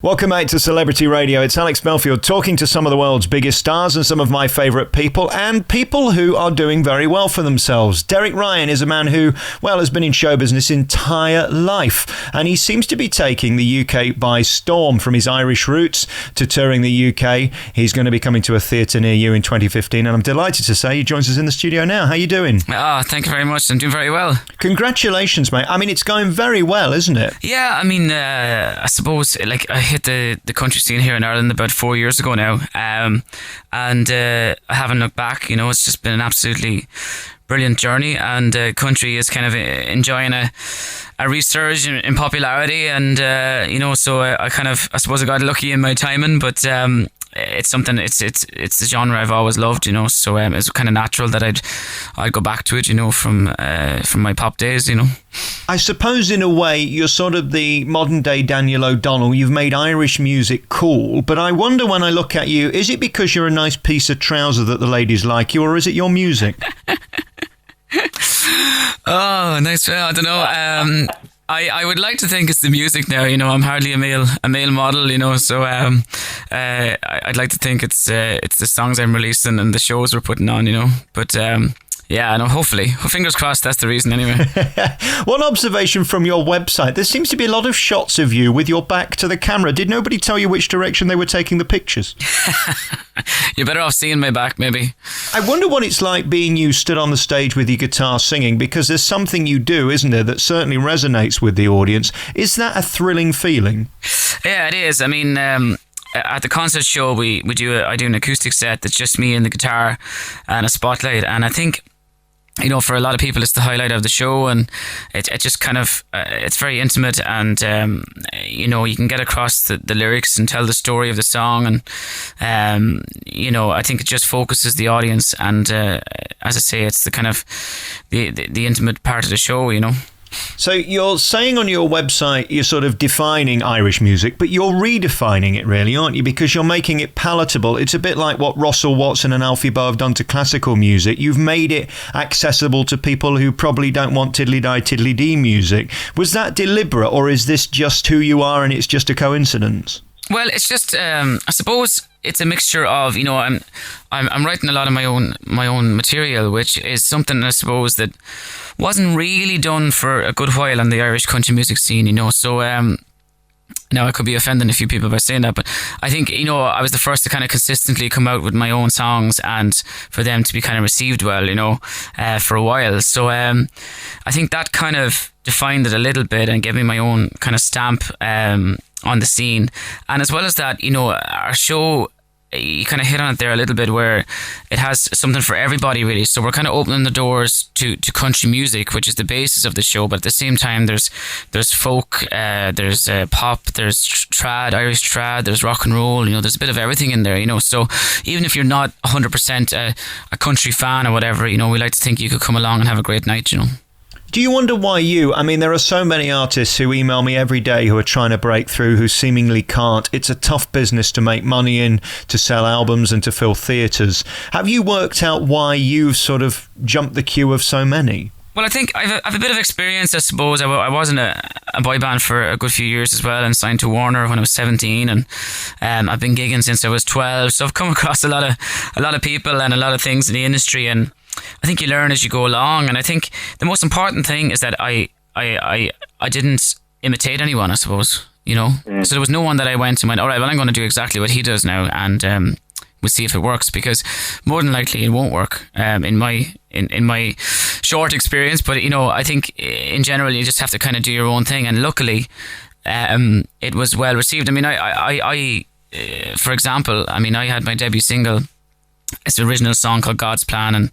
Welcome back to Celebrity Radio. It's Alex Belfield talking to some of the world's biggest stars and some of my favourite people and people who are doing very well for themselves. Derek Ryan is a man who, well, has been in show business his entire life, and he seems to be taking the UK by storm. From his Irish roots to touring the UK, he's going to be coming to a theatre near you in 2015, and I'm delighted to say he joins us in the studio now. How are you doing? Thank you very much. I'm doing very well. Congratulations, mate. I mean, it's going very well, isn't it? Yeah, I mean, I suppose, I hit the country scene here in Ireland about 4 years ago now, and I haven't looked back. You know, it's just been an absolutely brilliant journey, and country is kind of enjoying a resurge in popularity, and so I suppose I got lucky in my timing, but it's something. It's the genre I've always loved, you know. So it's kind of natural that I'd go back to it, you know, from my pop days, you know. I suppose in a way you're sort of the modern day Daniel O'Donnell. You've made Irish music cool, but I wonder when I look at you, is it because you're a nice piece of trouser that the ladies like you, or is it your music? Oh, nice. I don't know. I would like to think it's the music now. You know, I'm hardly a male model. You know, so I'd like to think it's the songs I'm releasing and the shows we're putting on. You know, but yeah, no. Hopefully, fingers crossed. That's the reason, anyway. One observation from your website: there seems to be a lot of shots of you with your back to the camera. Did nobody tell you which direction they were taking the pictures? You're better off seeing my back, maybe. I wonder what it's like being you stood on the stage with your guitar singing, because there's something you do, isn't there, that certainly resonates with the audience. Is that a thrilling feeling? Yeah, it is. I mean, at the concert show, I do an acoustic set that's just me and the guitar and a spotlight, and I think, you know, for a lot of people, it's the highlight of the show, and it just kind of, it's very intimate, and, you know, you can get across the lyrics and tell the story of the song, and, you know, I think it just focuses the audience, and, as I say, it's the kind of, the intimate part of the show, you know. So you're saying on your website you're sort of defining Irish music, but you're redefining it really, aren't you? Because you're making it palatable. It's a bit like what Russell Watson and Alfie Boe have done to classical music. You've made it accessible to people who probably don't want tiddly-die, tiddly-dee music. Was that deliberate, or is this just who you are and it's just a coincidence? Well, it's just, I suppose it's a mixture of, you know, I'm writing a lot of my own material, which is something, I suppose, that wasn't really done for a good while on the Irish country music scene, you know. So now I could be offending a few people by saying that, but I think, you know, I was the first to kind of consistently come out with my own songs and for them to be kind of received well, you know, for a while. So I think that kind of defined it a little bit and gave me my own kind of stamp on the scene. And as well as that, you know, our show, you kind of hit on it there a little bit, where it has something for everybody, really. So we're kind of opening the doors to country music, which is the basis of the show, but at the same time there's folk, there's pop, there's trad, Irish trad, there's rock and roll, you know, there's a bit of everything in there, you know. So even if you're not 100% a country fan or whatever, you know, we like to think you could come along and have a great night, you know. Do you wonder why I mean, there are so many artists who email me every day who are trying to break through, who seemingly can't. It's a tough business to make money in, to sell albums and to fill theatres. Have you worked out why you've sort of jumped the queue of so many? Well, I think I've a bit of experience, I suppose. I was in a boy band for a good few years as well, and signed to Warner when I was 17, and I've been gigging since I was 12. So I've come across a lot of people and a lot of things in the industry, and I think you learn as you go along. And I think the most important thing is that I didn't imitate anyone, I suppose, you know. So there was no one that I went and went, all right, well, I'm going to do exactly what he does now, and we'll see if it works, because more than likely it won't work, in my short experience. But, you know, I think in general you just have to kind of do your own thing, and luckily it was well received. I mean, I for example, I mean, I had my debut single. It's an original song called God's Plan, and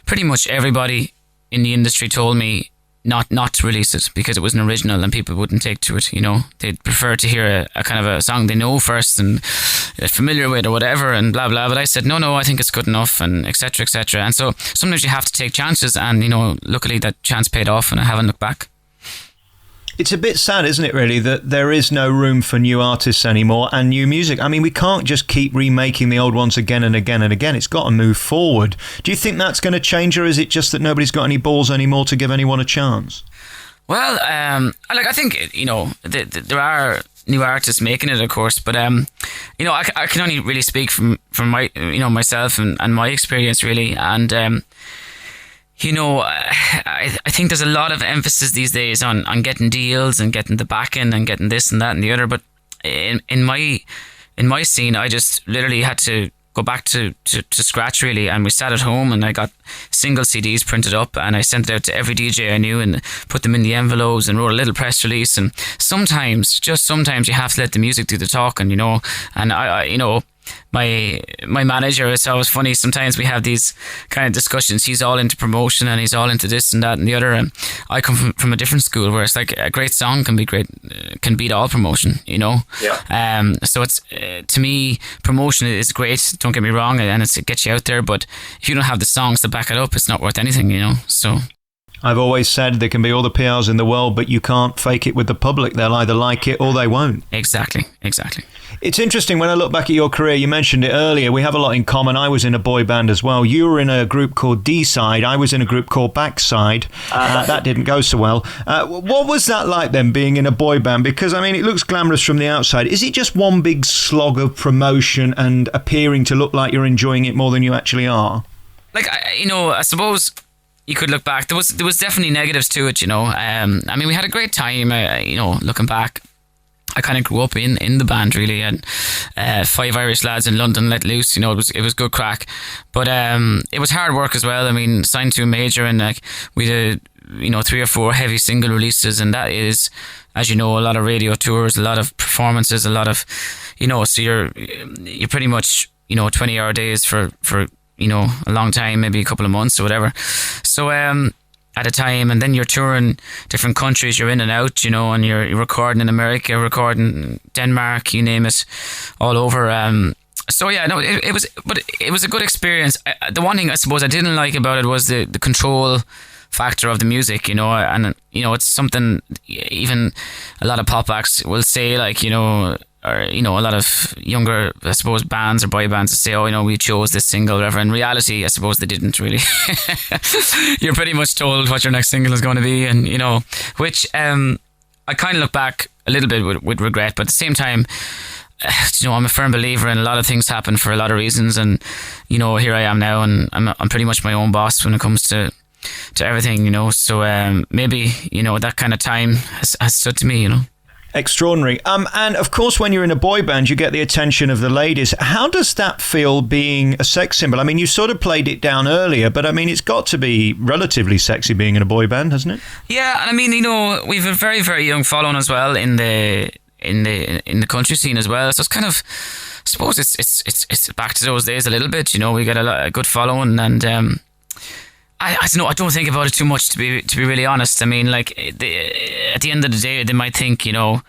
pretty much everybody in the industry told me not to release it because it was an original and people wouldn't take to it, you know. They'd prefer to hear a kind of a song they know first and are familiar with or whatever, and blah blah. But I said no, I think it's good enough, and etc etc. And so sometimes you have to take chances, and, you know, luckily that chance paid off and I haven't looked back. It's a bit sad, isn't it, really, that there is no room for new artists anymore and new music. I mean, we can't just keep remaking the old ones again and again and again. It's got to move forward. Do you think that's going to change, or is it just that nobody's got any balls anymore to give anyone a chance? Well, I think, there are new artists making it, of course, but I can only really speak from my, myself and my experience, really. And I think there's a lot of emphasis these days on getting deals and getting the backing and getting this and that and the other. But in my scene, I just literally had to go back to scratch, really. And we sat at home and I got single CDs printed up and I sent it out to every DJ I knew and put them in the envelopes and wrote a little press release. And sometimes you have to let the music do the talking, and I my manager, it's always funny, sometimes we have these kind of discussions. He's all into promotion and he's all into this and that and the other, and I come from a different school where it's like a great song can beat all promotion, so it's to me, promotion is great, don't get me wrong, and it gets you out there, but if you don't have the songs to back it up, it's not worth anything, so I've always said there can be all the PRs in the world, but you can't fake it with the public. They'll either like it or they won't. Exactly. It's interesting, when I look back at your career, you mentioned it earlier, we have a lot in common. I was in a boy band as well. You were in a group called D-Side. I was in a group called Backside. That didn't go so well. What was that like then, being in a boy band? Because, it looks glamorous from the outside. Is it just one big slog of promotion and appearing to look like you're enjoying it more than you actually are? I suppose you could look back. There was definitely negatives to it, we had a great time, looking back. I kind of grew up in the band, really, and 5 Irish lads in London let loose, it was good crack. But it was hard work as well. Signed to a major, and we did 3 or 4 heavy single releases, and that is, as you know, a lot of radio tours, a lot of performances, a lot of, so you're pretty much 20-hour days for a long time, maybe a couple of months or whatever. So at a time, and then you're touring different countries, you're in and out, and you're recording in America, recording Denmark, you name it, all over. It was a good experience. The one thing I suppose I didn't like about it was the control factor of the music, and it's something even a lot of pop acts will say, or a lot of younger, I suppose, bands or boy bands to say, we chose this single, whatever. In reality, I suppose they didn't really. You're pretty much told what your next single is going to be, and which I kind of look back a little bit with regret, but at the same time, I'm a firm believer in a lot of things happen for a lot of reasons, and here I am now, and I'm pretty much my own boss when it comes to everything, so maybe that kind of time has stood to me, Extraordinary. And of course, when you're in a boy band, you get the attention of the ladies. How does that feel, being a sex symbol? You sort of played it down earlier, but it's got to be relatively sexy being in a boy band, hasn't it? Yeah, and we've a very, very young following as well in the country scene as well. So it's kind of, I suppose it's back to those days a little bit. We get a good following, and I don't know. I don't think about it too much, to be really honest. At the end of the day, they might think, or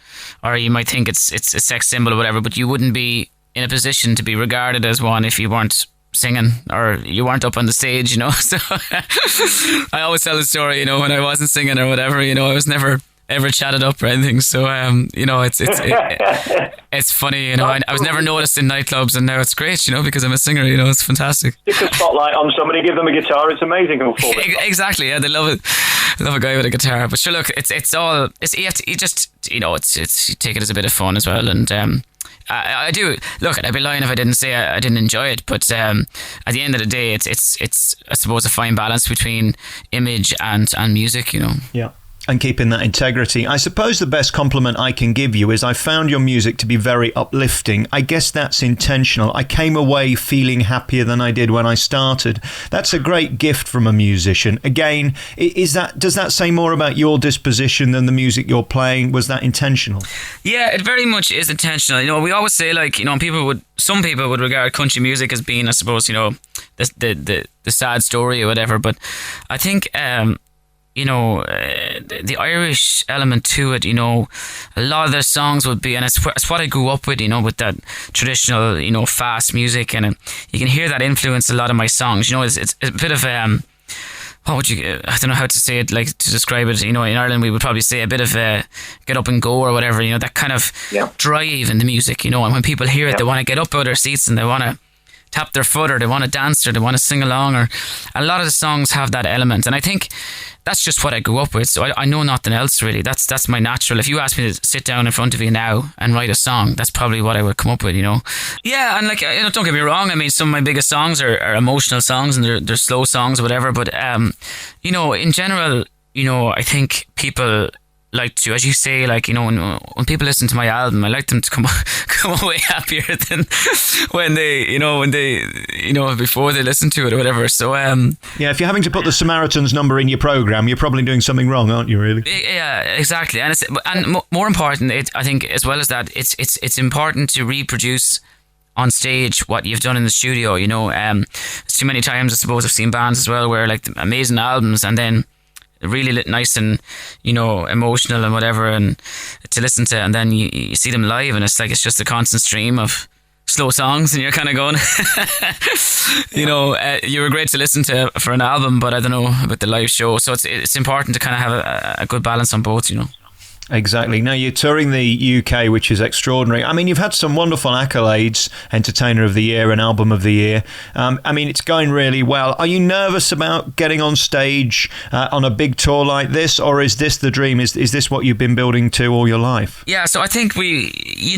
you might think it's a sex symbol or whatever, but you wouldn't be in a position to be regarded as one if you weren't singing or you weren't up on the stage, So I always tell the story, when I wasn't singing or whatever, I was never ever chatted up or anything. So it's funny, I was never noticed in nightclubs, and now it's great, because I'm a singer, it's fantastic. Stick a spotlight on somebody, give them a guitar, it's amazing. Exactly, yeah, they love it. I love a guy with a guitar. But sure, look, you take it as a bit of fun as well, and I do. Look, I'd be lying if I didn't say I didn't enjoy it. But at the end of the day, it's I suppose a fine balance between image and music, Yeah. And keeping that integrity. I suppose the best compliment I can give you is I found your music to be very uplifting. I guess that's intentional. I came away feeling happier than I did when I started. That's a great gift from a musician. Again, does that say more about your disposition than the music you're playing? Was that intentional? Yeah, it very much is intentional. We always say, some people would regard country music as being, I suppose, the sad story or whatever. But I think the Irish element to it, a lot of their songs would be, and it's what I grew up with, with that traditional, fast music, and you can hear that influence a lot of my songs. It's a bit of what would you? I don't know how to say it, to describe it. In Ireland we would probably say a bit of get up and go or whatever. That kind of drive in the music. And when people hear it, they want to get up out of their seats and they want to tap their foot, or they want to dance, or they want to sing along, or a lot of the songs have that element. And I think that's just what I grew up with. So I know nothing else really. That's my natural. If you ask me to sit down in front of you now and write a song, that's probably what I would come up with, Yeah, and like, don't get me wrong. I mean, some of my biggest songs are emotional songs, and they're slow songs or whatever. But in general, I think people like to, as you say, like, when people listen to my album, I like them to come away happier than before they listen to it or whatever. So yeah, if you're having to put the Samaritan's number in your program, you're probably doing something wrong, aren't you? Really? Yeah, exactly. And more important, I think, as well as that, it's important to reproduce on stage what you've done in the studio. Too many times, I suppose, I've seen bands as well where like amazing albums and then really nice and emotional and whatever, and to listen to, and then you see them live and it's just a constant stream of slow songs, and you're kind of going you were great to listen to for an album, but I don't know about the live show. So it's important to kind of have a good balance on both. Exactly. Now you're touring the UK, which is extraordinary. I mean, you've had some wonderful accolades, Entertainer of the Year and Album of the Year. I mean, it's going really well. Are you nervous about getting on stage on a big tour like this, or is this the dream? Is this what you've been building to all your life? Yeah, so I think you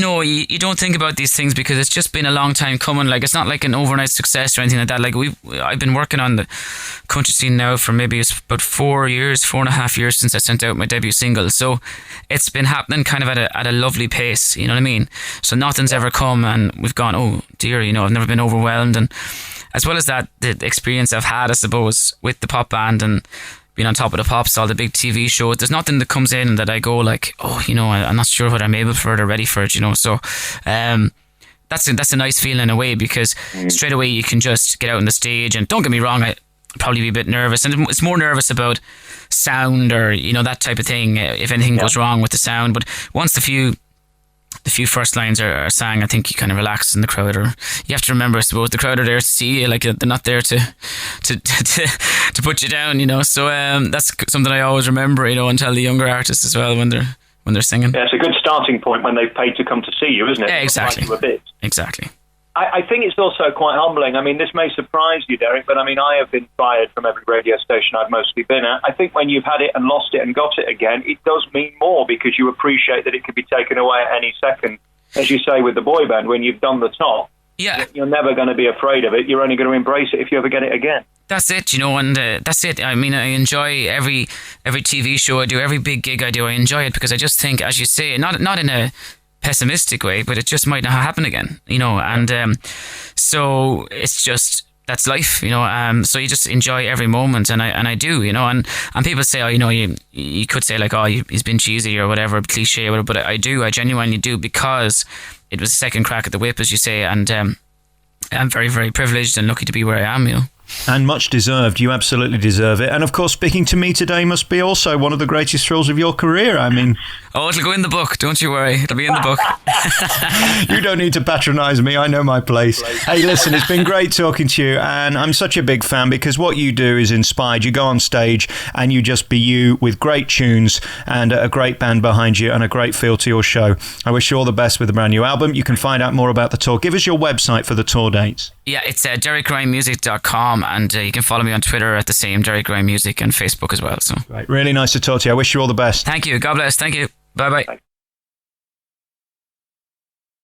don't think about these things because it's just been a long time coming. Like, it's not like an overnight success or anything like that. Like, I've been working on the country scene now for maybe it's about 4.5 years since I sent out my debut single. So it's been happening kind of at a lovely pace, you know what I mean? So nothing's ever come and we've gone, oh dear, I've never been overwhelmed. And as well as that, the experience I've had, I suppose, with the pop band and being on Top of the Pops, all the big TV shows, there's nothing that comes in that I go like, oh, I'm not sure whether I'm able for it or ready for it, So that's a nice feeling in a way, because straight away you can just get out on the stage. And don't get me wrong, I'd probably be a bit nervous, and it's more nervous about sound or that type of thing, if anything goes wrong with the sound. But once the few first lines are sang, I think you kind of relax in the crowd. Or you have to remember, I suppose, the crowd are there to see you, like they're not there to put you down, So that's something I always remember, and tell the younger artists as well when they're singing. Yeah, it's a good starting point when they've paid to come to see you, isn't it? Yeah, exactly. Exactly. I think it's also quite humbling. I mean, this may surprise you, Derek, but I mean, I have been fired from every radio station I've mostly been at. I think when you've had it and lost it and got it again, it does mean more, because you appreciate that it could be taken away at any second. As you say with the boy band, when you've done the top, you're never going to be afraid of it. You're only going to embrace it if you ever get it again. That's it, and that's it. I mean, I enjoy every TV show I do, every big gig I do. I enjoy it because I just think, as you say, not in a pessimistic way, but it just might not happen again, and so it's just, that's life, so you just enjoy every moment, and I do, and people say, oh, you could say like, oh, he's been cheesy or whatever, cliche or whatever, but I genuinely do, because it was a second crack at the whip, as you say, and I'm very, very privileged and lucky to be where I am, And much deserved. You absolutely deserve it. And of course, speaking to me today must be also one of the greatest thrills of your career. I mean... Oh, it'll go in the book. Don't you worry. It'll be in the book. You don't need to patronise me. I know my place. Hey, listen, it's been great talking to you. And I'm such a big fan, because what you do is inspired. You go on stage and you just be you, with great tunes and a great band behind you and a great feel to your show. I wish you all the best with the brand new album. You can find out more about the tour. Give us your website for the tour dates. Yeah, it's DerekRyanMusic.com, and you can follow me on Twitter at the same, Derek Ryan Music, and Facebook as well. So right. Really nice to talk to you. I wish you all the best. Thank you. God bless. Thank you. Bye-bye.